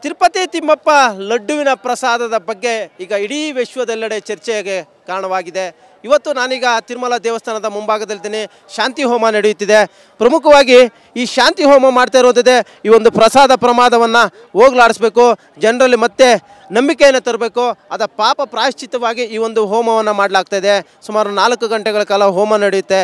ತಿರುಪತಿ ತಿಮ್ಮಪ್ಪ ಲಡ್ಡುವಿನ ಪ್ರಸಾದದ ಬಗ್ಗೆ ಈಗ ಇಡೀ ವಿಶ್ವದೆಲ್ಲೆಡೆ ಚರ್ಚೆಗೆ ಕಾರಣವಾಗಿದೆ. ಇವತ್ತು ನಾನೀಗ ತಿರುಮಲ ದೇವಸ್ಥಾನದ ಮುಂಭಾಗದಲ್ಲಿದ್ದೀನಿ. ಶಾಂತಿ ಹೋಮ ನಡೆಯುತ್ತಿದೆ. ಪ್ರಮುಖವಾಗಿ ಈ ಶಾಂತಿ ಹೋಮ ಮಾಡ್ತಾ ಇರೋದಿದೆ ಈ ಒಂದು ಪ್ರಸಾದ ಪ್ರಮಾದವನ್ನು ಹೋಗಲಾಡಿಸ್ಬೇಕು, ಜನರಲ್ಲಿ ಮತ್ತೆ ನಂಬಿಕೆಯನ್ನು ತರಬೇಕು. ಅದ ಪಾಪ ಪ್ರಾಯಶ್ಚಿತ್ತವಾಗಿ ಈ ಒಂದು ಹೋಮವನ್ನು ಮಾಡಲಾಗ್ತಾ ಇದೆ. ಸುಮಾರು 4 ಗಂಟೆಗಳ ಕಾಲ ಹೋಮ ನಡೆಯುತ್ತೆ.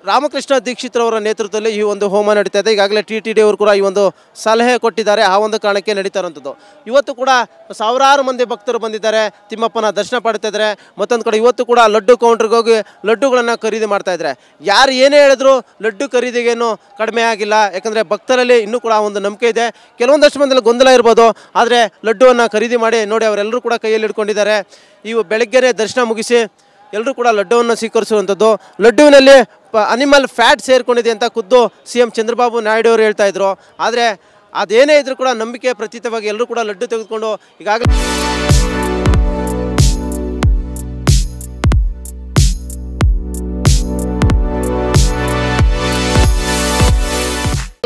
ರಾಮಕೃಷ್ಣ ದೀಕ್ಷಿತರವರ ನೇತೃತ್ವದಲ್ಲಿ ಈ ಒಂದು ಹೋಮ ನಡೀತಾ ಇದೆ. ಈಗಾಗಲೇ TTD ಅವರು ಕೂಡ ಈ ಒಂದು ಸಲಹೆ ಕೊಟ್ಟಿದ್ದಾರೆ. ಆ ಒಂದು ಕಾರಣಕ್ಕೆ ನಡೀತಾ ಇರುವಂಥದ್ದು. ಇವತ್ತು ಕೂಡ ಸಾವಿರಾರು ಮಂದಿ ಭಕ್ತರು ಬಂದಿದ್ದಾರೆ, ತಿಮ್ಮಪ್ಪನ ದರ್ಶನ ಪಡ್ತಾ ಇದ್ದಾರೆ. ಮತ್ತೊಂದು ಕಡೆ ಇವತ್ತು ಕೂಡ ಲಡ್ಡು ಕೌಂಟ್ರಿಗೆ ಹೋಗಿ ಲಡ್ಡುಗಳನ್ನು ಖರೀದಿ ಮಾಡ್ತಾ ಇದ್ದಾರೆ. ಯಾರು ಏನೇ ಹೇಳಿದ್ರು ಲಡ್ಡು ಖರೀದಿಗೇನು ಕಡಿಮೆ ಆಗಿಲ್ಲ. ಯಾಕಂದರೆ ಭಕ್ತರಲ್ಲಿ ಇನ್ನೂ ಕೂಡ ಒಂದು ನಂಬಿಕೆ ಇದೆ. ಕೆಲವೊಂದಷ್ಟು ಮಂದಿಯಲ್ಲಿ ಗೊಂದಲ ಇರ್ಬೋದು, ಆದರೆ ಲಡ್ಡುವನ್ನು ಖರೀದಿ ಮಾಡಿ ನೋಡಿ ಅವರೆಲ್ಲರೂ ಕೂಡ ಕೈಯಲ್ಲಿ ಇಟ್ಕೊಂಡಿದ್ದಾರೆ. ಇವು ಬೆಳಗ್ಗೆನೇ ದರ್ಶನ ಮುಗಿಸಿ ಎಲ್ಲರೂ ಕೂಡ ಲಡ್ಡುವನ್ನು ಸ್ವೀಕರಿಸುವಂಥದ್ದು. ಲಡ್ಡುವಿನಲ್ಲಿ ಅನಿಮಲ್ ಫ್ಯಾಟ್ ಸೇರ್ಕೊಂಡಿದೆ ಅಂತ ಖುದ್ದು CM ಚಂದ್ರಬಾಬು ನಾಯ್ಡು ಅವರು ಹೇಳ್ತಾ ಇದ್ರು. ಆದರೆ ಅದೇನೇ ಇದ್ರೂ ಕೂಡ ನಂಬಿಕೆ ಪ್ರತೀತವಾಗಿ ಎಲ್ಲರೂ ಕೂಡ ಲಡ್ಡು ತೆಗೆದುಕೊಂಡು ಈಗಾಗಲೇ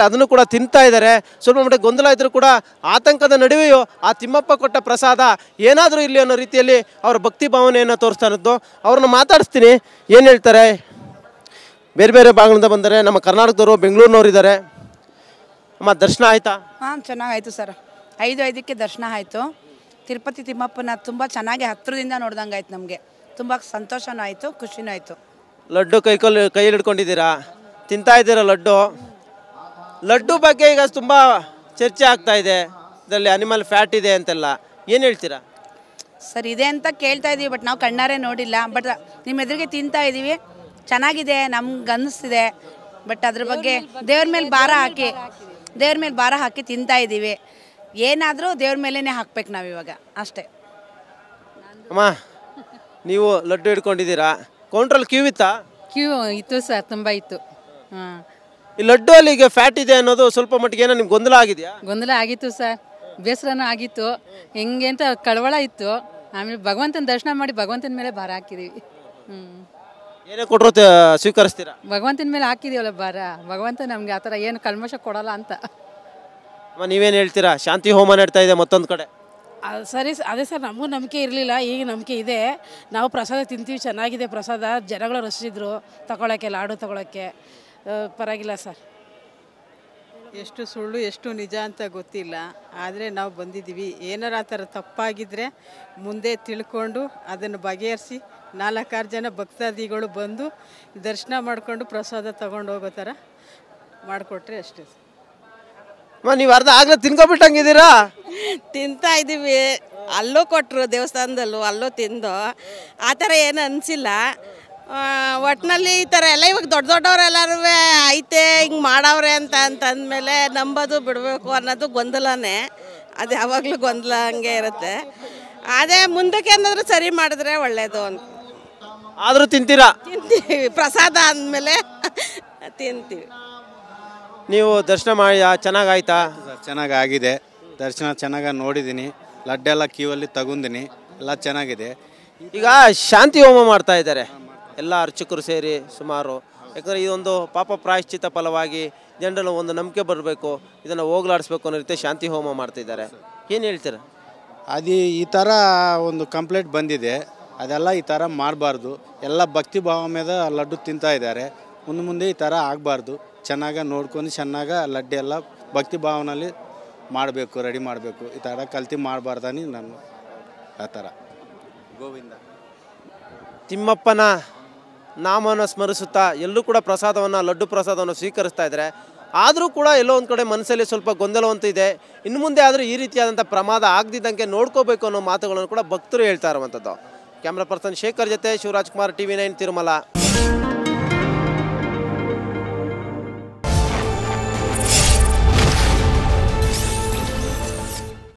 ಅದನ್ನು ಕೂಡ ತಿಂತಾ ಇದ್ದಾರೆ. ಸ್ವಲ್ಪ ಮಟ್ಟಿಗೆ ಗೊಂದಲ ಇದ್ರೂ ಕೂಡ ಆತಂಕದ ನಡುವೆಯೂ ಆ ತಿಮ್ಮಪ್ಪ ಕೊಟ್ಟ ಪ್ರಸಾದ ಏನಾದರೂ ಇಲ್ಲಿ ಅನ್ನೋ ರೀತಿಯಲ್ಲಿ ಅವರ ಭಕ್ತಿ ಭಾವನೆಯನ್ನು ತೋರಿಸ್ತಾ ಇರೋದು. ಅವ್ರನ್ನ ಮಾತಾಡಿಸ್ತೀನಿ, ಏನು ಹೇಳ್ತಾರೆ. ಬೇರೆ ಬೇರೆ ಭಾಗಗಳಿಂದ ಬಂದರೆ ನಮ್ಮ ಕರ್ನಾಟಕದವರು, ಬೆಂಗಳೂರಿನವ್ರು ಇದ್ದಾರೆ. ಅಮ್ಮ ದರ್ಶನ ಆಯಿತಾ? ಹಾಂ, ಚೆನ್ನಾಗಾಯಿತು ಸರ್. 5:05ಕ್ಕೆ ದರ್ಶನ ಆಯಿತು. ತಿರುಪತಿ ತಿಮ್ಮಪ್ಪನ ತುಂಬ ಚೆನ್ನಾಗಿ ಹತ್ತಿರದಿಂದ ನೋಡ್ದಂಗೆ ಆಯ್ತು. ನಮಗೆ ತುಂಬ ಸಂತೋಷನೂ ಆಯಿತು, ಖುಷಿನೂ ಆಯಿತು. ಲಡ್ಡು ಕೈಯಲ್ಲಿ ಹಿಡ್ಕೊಂಡಿದ್ದೀರಾ, ತಿಂತಾ ಇದ್ದೀರಾ ಲಡ್ಡು. ಲಡ್ಡು ಬಗ್ಗೆ ಈಗ ತುಂಬ ಚರ್ಚೆ ಆಗ್ತಾ ಇದೆ. ಇದರಲ್ಲಿ ಅನಿಮಲ್ ಫ್ಯಾಟ್ ಇದೆ ಅಂತೆಲ್ಲ, ಏನು ಹೇಳ್ತೀರಾ ಸರ್? ಇದೆ ಅಂತ ಕೇಳ್ತಾ ಇದ್ದೀವಿ, ಬಟ್ ನಾವು ಕಣ್ಣಾರೆ ನೋಡಿಲ್ಲ. ಬಟ್ ನಿಮ್ಮ ಎದುರಿಗೆ ತಿಂತಾ ಇದ್ದೀವಿ, ಚೆನ್ನಾಗಿದೆ, ನಮ್ಗೆ ಅನ್ನಿಸ್ತಿದೆ. ಬಟ್ ಅದ್ರ ಬಗ್ಗೆ ದೇವ್ರ ಮೇಲೆ ಭಾರ ಹಾಕಿ ತಿಂತಾ ಇದ್ದೀವಿ. ಏನಾದರೂ ದೇವ್ರ ಮೇಲೇ ಹಾಕ್ಬೇಕು ನಾವು ಇವಾಗ, ಅಷ್ಟೇ. ಅಮ್ಮ, ನೀವು ಲಡ್ಡು ಹಿಡ್ಕೊಂಡಿದ್ದೀರಾ, ಕೌಂಟ್ರಲ್ಲಿ ಕ್ಯೂ ಇತ್ತಾ? ಕ್ಯೂ ಇತ್ತು ಸರ್, ತುಂಬ ಇತ್ತು. ಹಾಂ, ಈ ಲಡ್ಡು ಅಲ್ಲಿ ಈಗ ಫ್ಯಾಟ್ ಇದೆ ಅನ್ನೋದು ಸ್ವಲ್ಪ ಮಟ್ಟಿಗೆ ಏನೋ ನಿಮ್ಗೆ ಗೊಂದಲ ಆಗಿದೆಯಾ? ಗೊಂದಲ ಆಗಿತ್ತು ಸರ್, ಬೇಸರನೂ ಆಗಿತ್ತು. ಹೆಂಗೆ ಅಂತ ಕಳವಳ ಇತ್ತು. ಆಮೇಲೆ ಭಗವಂತನ ದರ್ಶನ ಮಾಡಿ ಭಗವಂತನ ಮೇಲೆ ಭಾರ ಹಾಕಿದ್ದೀವಿ. ಏನೇ ಕೊಟ್ಟರು ಸ್ವೀಕರಿಸ್ತೀರಾ? ಭಗವಂತನ ಮೇಲೆ ಹಾಕಿದೀವಲ್ಲ ಭಾರ. ಭಗವಂತ ನಮಗೆ ಆ ಥರ ಏನು ಕಲ್ಮಶ ಕೊಡಲ್ಲ ಅಂತ. ನೀವೇನು ಹೇಳ್ತೀರಾ? ಶಾಂತಿ ಹೋಮ ನಡ್ತಾ ಇದೆ ಮತ್ತೊಂದು ಕಡೆ. ಸರಿ, ಅದೇ ಸರ್, ನಮಗೂ ನಂಬಿಕೆ ಇರಲಿಲ್ಲ, ಈಗ ನಂಬಿಕೆ ಇದೆ. ನಾವು ಪ್ರಸಾದ ತಿಂತೀವಿ, ಚೆನ್ನಾಗಿದೆ ಪ್ರಸಾದ. ಜನಗಳು ರಸಿದ್ರು ತಗೊಳಕ್ಕೆ, ಲಾಡು ತಗೊಳಕ್ಕೆ. ಪರವಾಗಿಲ್ಲ ಸರ್. ಎಷ್ಟು ಸುಳ್ಳು ಎಷ್ಟು ನಿಜ ಅಂತ ಗೊತ್ತಿಲ್ಲ, ಆದರೆ ನಾವು ಬಂದಿದ್ದೀವಿ. ಏನಾರ ಆ ಥರ ತಪ್ಪಾಗಿದ್ದರೆ ಮುಂದೆ ತಿಳ್ಕೊಂಡು ಅದನ್ನು ಬಗೆಹರಿಸಿ 4-6 ಜನ ಭಕ್ತಾದಿಗಳು ಬಂದು ದರ್ಶನ ಮಾಡಿಕೊಂಡು ಪ್ರಸಾದ ತಗೊಂಡು ಹೋಗೋ ಥರ ಮಾಡಿಕೊಟ್ರೆ ಅಷ್ಟೇ. ನೀವು ಅರ್ಧ ಆಗಲೇ ತಿನ್ಕೊಬಿಟ್ಟಂಗಿದ್ದೀರಾ? ತಿಂತಾ ಇದ್ದೀವಿ. ಅಲ್ಲೂ ಕೊಟ್ಟರು, ದೇವಸ್ಥಾನದಲ್ಲೂ ಅಲ್ಲೂ ತಿಂದು. ಆ ಥರ ಏನು ಅನಿಸಿಲ್ಲ. ಒಟ್ಟಿನಲ್ಲಿ ಈ ಥರ ಎಲ್ಲ ಇವಾಗ ದೊಡ್ಡವರೆಲ್ಲರೂ ಐತೆ ಹಿಂಗೆ ಮಾಡವ್ರೆ ಅಂತಂದಮೇಲೆ ನಂಬೋದು ಬಿಡಬೇಕು ಅನ್ನೋದು ಗೊಂದಲನೇ. ಅದು ಯಾವಾಗಲೂ ಗೊಂದಲ ಹಂಗೆ ಇರುತ್ತೆ. ಅದೇ ಮುಂದಕ್ಕೆ ಏನಾದರೂ ಸರಿ ಮಾಡಿದ್ರೆ ಒಳ್ಳೆಯದು ಅಂತ. ಆದರೂ ತಿಂತೀರಾ? ತಿಂತೀವಿ, ಪ್ರಸಾದ ಅಂದಮೇಲೆ ತಿಂತೀವಿ. ನೀವು ದರ್ಶನ ಮಾಡಿ ಚೆನ್ನಾಗಾಯ್ತಾ? ಚೆನ್ನಾಗಾಗಿದೆ. ದರ್ಶನ ಚೆನ್ನಾಗಿ ನೋಡಿದ್ದೀನಿ. ಲಡ್ಡೆಲ್ಲ ಕ್ಯೂವಲ್ಲಿ ತಗೊಂಡಿನಿ, ಎಲ್ಲ ಚೆನ್ನಾಗಿದೆ. ಈಗ ಶಾಂತಿ ಹೋಮ ಮಾಡ್ತಾ ಇದ್ದಾರೆ ಎಲ್ಲ ಅರ್ಚಕರು ಸೇರಿ ಸುಮಾರು. ಯಾಕಂದರೆ ಇದೊಂದು ಪಾಪ ಪ್ರಾಯಶ್ಚಿತ್ತ ಫಲವಾಗಿ ಜನರನ್ನು ಒಂದು ನಂಬಿಕೆ ಬರಬೇಕು, ಇದನ್ನು ಹೋಗಲಾಡಿಸ್ಬೇಕು ಅನ್ನೋ ರೀತಿ ಶಾಂತಿ ಹೋಮ ಮಾಡ್ತಿದ್ದಾರೆ. ಏನು ಹೇಳ್ತೀರ? ಅದು ಈ ಥರ ಒಂದು ಕಂಪ್ಲೇಂಟ್ ಬಂದಿದೆ, ಅದೆಲ್ಲ ಈ ಥರ ಮಾಡಬಾರ್ದು. ಎಲ್ಲ ಭಕ್ತಿ ಭಾವ ಮೇಲೆ ಲಡ್ಡು ತಿಂತಾ ಇದ್ದಾರೆ. ಮುಂದೆ ಈ ಥರ ಆಗಬಾರ್ದು. ಚೆನ್ನಾಗಿ ನೋಡ್ಕೊಂಡು ಚೆನ್ನಾಗಿ ಲಡ್ಡು ಎಲ್ಲ ಭಕ್ತಿ ಭಾವನಲ್ಲಿ ಮಾಡಬೇಕು, ರೆಡಿ ಮಾಡಬೇಕು. ಈ ಥರ ಕಲ್ತಿ ಮಾಡಬಾರ್ದಾನಿ ನಾನು ಆ ಥರ. ಗೋವಿಂದ. ತಿಮ್ಮಪ್ಪನ ನಾಮವನ್ನು ಸ್ಮರಿಸುತ್ತಾ ಎಲ್ಲರೂ ಕೂಡ ಪ್ರಸಾದವನ್ನು, ಲಡ್ಡು ಪ್ರಸಾದವನ್ನು ಸ್ವೀಕರಿಸ್ತಾ ಇದ್ದಾರೆ. ಆದರೂ ಕೂಡ ಎಲ್ಲೋ ಒಂದು ಕಡೆ ಮನಸ್ಸಲ್ಲಿ ಸ್ವಲ್ಪ ಗೊಂದಲವಂತೂ ಇದೆ. ಇನ್ನು ಮುಂದೆ ಆದರೂ ಈ ರೀತಿಯಾದಂಥ ಪ್ರಮಾದ ಆಗದಿದ್ದಂಗೆ ನೋಡ್ಕೋಬೇಕು ಅನ್ನೋ ಮಾತುಗಳನ್ನು ಕೂಡ ಭಕ್ತರು ಹೇಳ್ತಾ ಇರುವಂಥದ್ದು. ಕ್ಯಾಮ್ರಾ ಪರ್ಸನ್ ಶೇಖರ್ ಜೊತೆ ಶಿವರಾಜ್ ಕುಮಾರ್, TV9 ತಿರುಮಲ.